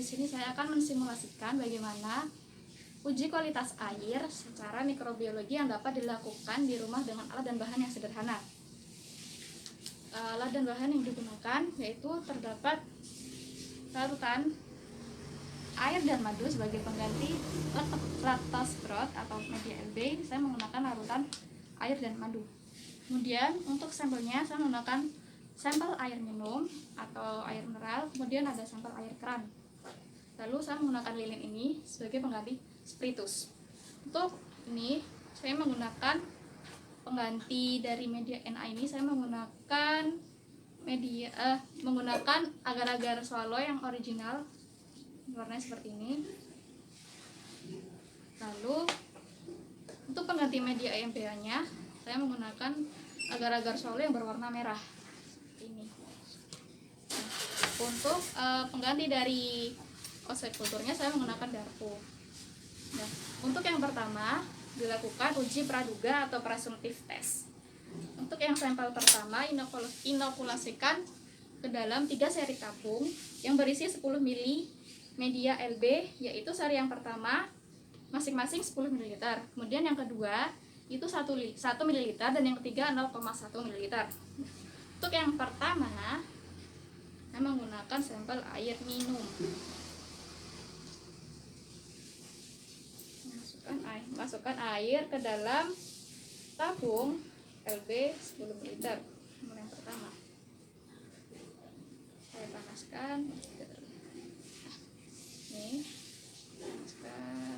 di sini saya akan mensimulasikan bagaimana uji kualitas air secara mikrobiologi yang dapat dilakukan di rumah dengan alat dan bahan yang sederhana. Alat dan bahan yang digunakan yaitu terdapat larutan air dan madu sebagai pengganti latosprot atau media LB. Saya menggunakan larutan air dan madu. Kemudian untuk sampelnya saya menggunakan sampel air minum atau air mineral, kemudian ada sampel air keran. Lalu saya menggunakan lilin ini sebagai pengganti spiritus. Untuk ini saya menggunakan pengganti dari media Na ini, saya menggunakan agar-agar swallow yang original, warnanya seperti ini. Lalu untuk pengganti media EMPA nya saya menggunakan agar-agar swallow yang berwarna merah seperti ini. Untuk pengganti dari oset kulturnya saya menggunakan Darpo. Nah, untuk yang pertama dilakukan uji praduga atau presumptive test. Untuk yang sampel pertama inokulasikan ke dalam 3 seri tabung yang berisi 10 ml media LB, yaitu seri yang pertama masing-masing 10 ml. Kemudian yang kedua itu 1 ml dan yang ketiga 0,1 ml. Untuk yang pertama saya menggunakan sampel air minum. Masukkan air ke dalam tabung LB 10 ml. Yang pertama saya panaskan. Nih, panaskan.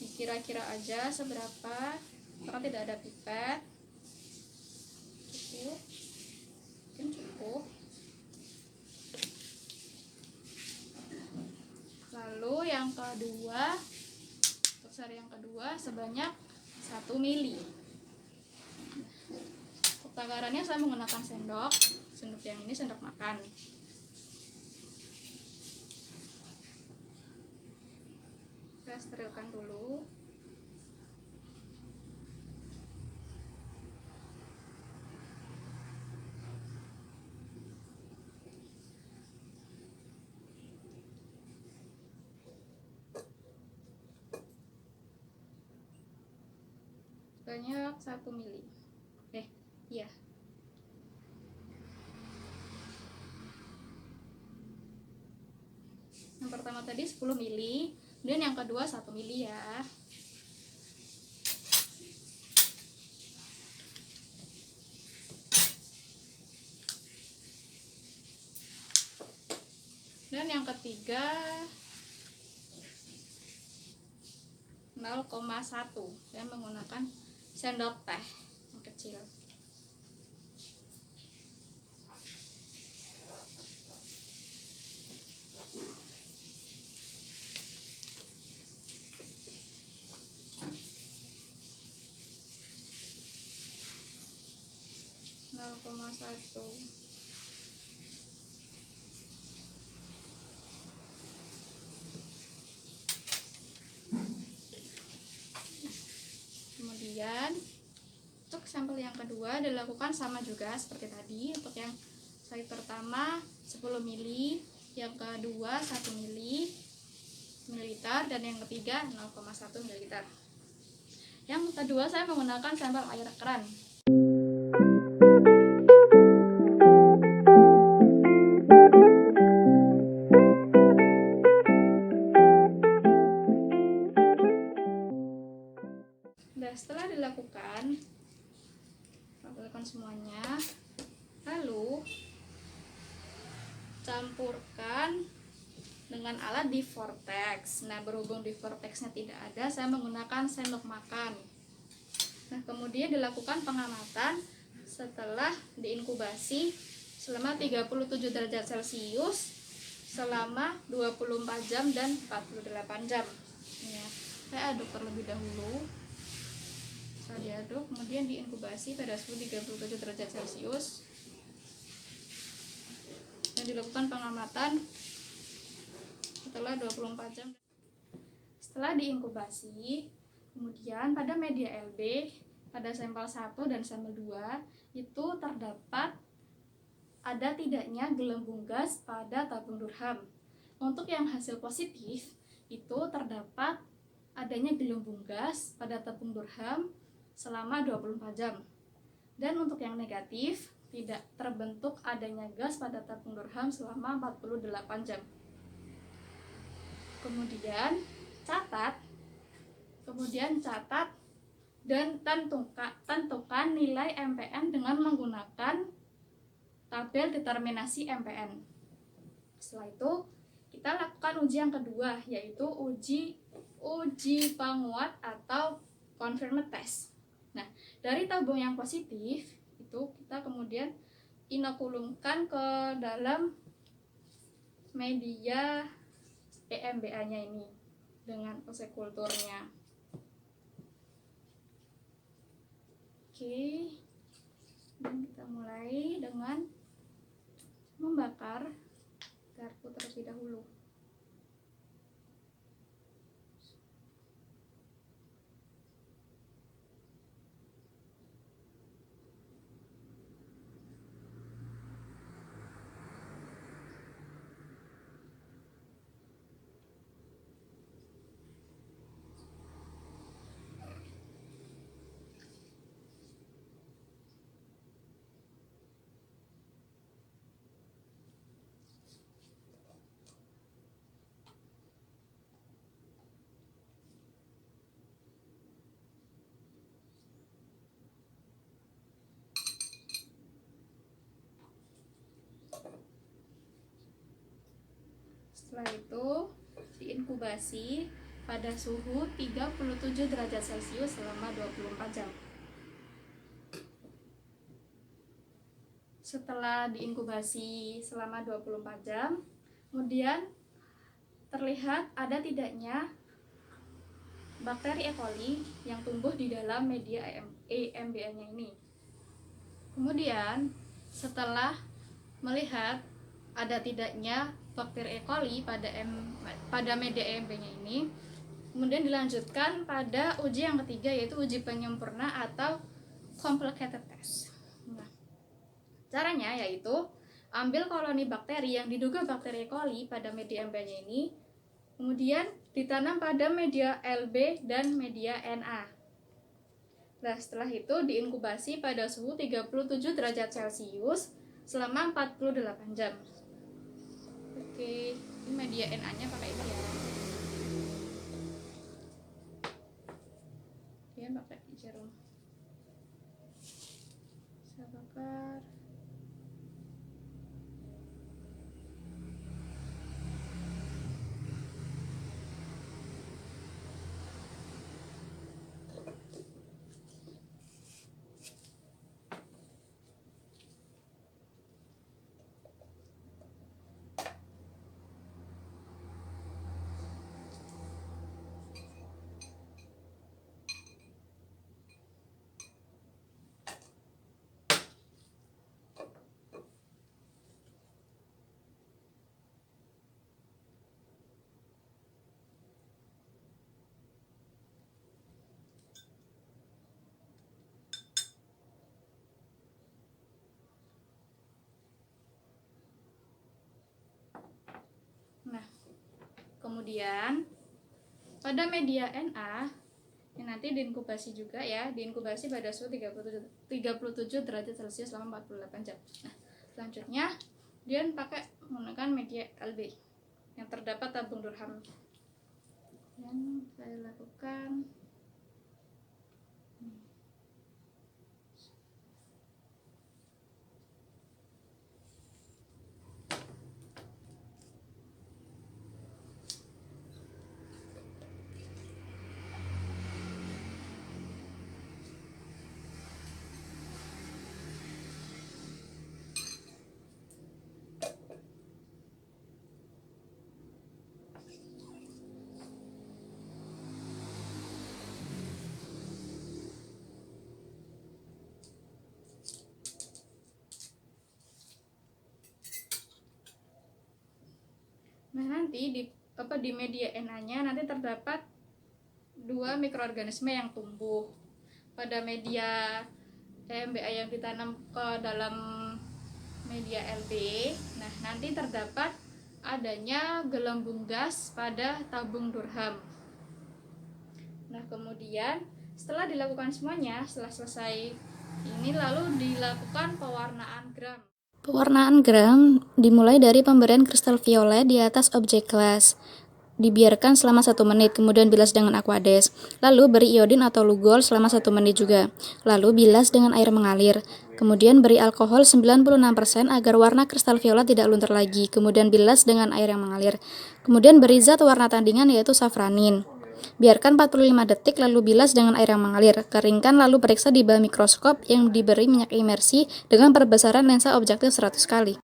Dikira-kira aja seberapa, karena tidak ada pipet. Cukup, mungkin cukup. Lalu yang kedua, untuk seri yang kedua sebanyak 1 ml. Untuk takarannya saya menggunakan sendok yang ini sendok makan. Saya sterilkan dulu. Banyak 1 ml. Iya. Yang pertama tadi 10 ml, dan yang kedua 1 ml ya. Dan yang ketiga 0,1. Saya menggunakan sendok teh yang kecil. Kemudian untuk sampel yang kedua dilakukan sama juga seperti tadi. Untuk yang seri pertama 10 ml, yang kedua 1 ml, dan yang ketiga 0,1 ml. Yang kedua saya menggunakan sampel air keran. Nah, setelah dilakukan semuanya, lalu campurkan dengan alat di vortex. Nah, berhubung di vortexnya tidak ada, saya menggunakan sendok makan. Nah, kemudian dilakukan pengamatan setelah diinkubasi selama 37 derajat Celcius selama 24 jam dan 48 jam. Ya, saya aduk terlebih dahulu. Saya diaduk, kemudian diinkubasi pada suhu 37 derajat Celcius dan dilakukan pengamatan setelah 24 jam. Setelah diinkubasi, kemudian pada media LB pada sampel 1 dan sampel 2 itu terdapat ada tidaknya gelembung gas pada tabung Durkheim. Untuk yang hasil positif itu terdapat adanya gelembung gas pada tabung Durkheim selama 24 jam. Dan untuk yang negatif tidak terbentuk adanya gas pada tabung Durkheim selama 48 jam. Kemudian catat dan tentukan nilai MPN dengan menggunakan tabel determinasi MPN. Setelah itu kita lakukan uji yang kedua, yaitu uji penguat atau confirmed test. Nah, dari tabung yang positif itu kita kemudian inokulumkan ke dalam media EMBA-nya ini dengan ossekulturnya. Oke, dan kita mulai dengan membakar garpu terlebih dahulu. Setelah itu diinkubasi pada suhu 37 derajat Celcius selama 24 jam. Setelah diinkubasi selama 24 jam, kemudian terlihat ada tidaknya bakteri E. coli yang tumbuh di dalam media EMBA-nya ini. Kemudian setelah melihat ada tidaknya bakteri E. coli pada media EMB-nya ini, kemudian dilanjutkan pada uji yang ketiga, yaitu uji penyempurna atau complicated test. Nah, caranya yaitu ambil koloni bakteri yang diduga bakteri E. coli pada media EMB-nya ini, kemudian ditanam pada media LB dan media NA. Nah, setelah itu diinkubasi pada suhu 37 derajat Celcius selama 48 jam. Oke, ini media NA-nya pakai ini ya. Dia pakai jarum. Saya bakar. Nah, kemudian pada media NA ini nanti diinkubasi juga ya, diinkubasi pada suhu 37 derajat Celcius selama 48 jam. Nah, selanjutnya dia pakai menggunakan media LB yang terdapat tabung Durkheim. Yang saya lakukan nanti di media NA-nya nanti terdapat 2 mikroorganisme yang tumbuh. Pada media EMBA yang ditanam ke dalam media Lb. Nah, nanti terdapat adanya gelembung gas pada tabung Durham. Nah, kemudian setelah dilakukan semuanya, setelah selesai ini lalu dilakukan pewarnaan gram. Pewarnaan gram dimulai dari pemberian kristal violet di atas objek gelas. Dibiarkan selama 1 menit, kemudian bilas dengan aquades. Lalu beri iodin atau lugol selama 1 menit juga. Lalu bilas dengan air mengalir. Kemudian beri alkohol 96% agar warna kristal violet tidak luntur lagi. Kemudian bilas dengan air yang mengalir. Kemudian beri zat warna tandingan yaitu safranin. Biarkan 45 detik lalu bilas dengan air yang mengalir. Keringkan lalu periksa di bawah mikroskop yang diberi minyak imersi dengan perbesaran lensa objektif 100 kali.